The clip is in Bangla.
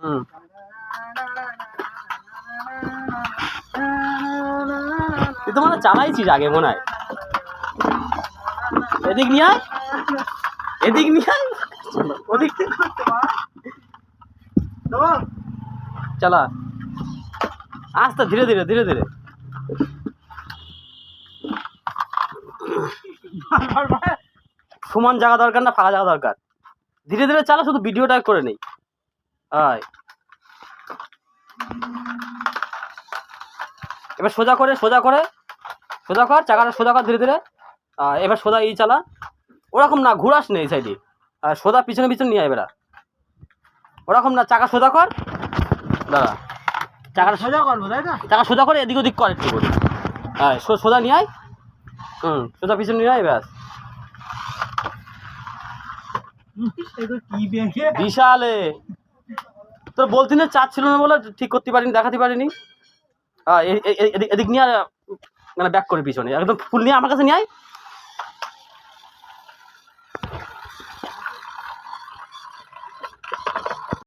হুম তুই তো মনে হয় চালাইছিস আগে মনে হয়। এদিক নিয়ে আয়, এদিক নিয়ে আয়, ওদিক চালা আস্তে ধীরে ধীরে ধীরে ধীরে। সমান জায়গা দরকার না, ফাঁকা জায়গা দরকার। ধীরে ধীরে চালা, শুধু ভিডিওটা করে নেই। আয় এবার সোজা করে সোজা করে সোজা কর, চাকাটা সোজা কর ধীরে ধীরে। এবার সোজা এই চালা, ওরকম না ঘুরাস নেই সাইডে, আর সোজা পিছনে পিছনে নিয়ে আয়। এবার ওরকম না, চাকা সোজা কর, দাঁড়া চাকাটা সোজা করবো তাই না, চাকা সোজা করে এদিক ওদিক কর একটু করে। হ্যাঁ সোজা নিয়ে আয়, সোজা পিছনে নিয়ে আয়। ব্যাস বিশালে তোর বলতি না চার্জ ছিল না বলে ঠিক করতে পারিনি, দেখাতে পারিনি। এদিক নিয়ে মানে ব্যাক করে পিছনে একদম ফুল নিয়ে আমার কাছে নিয়ে আয়।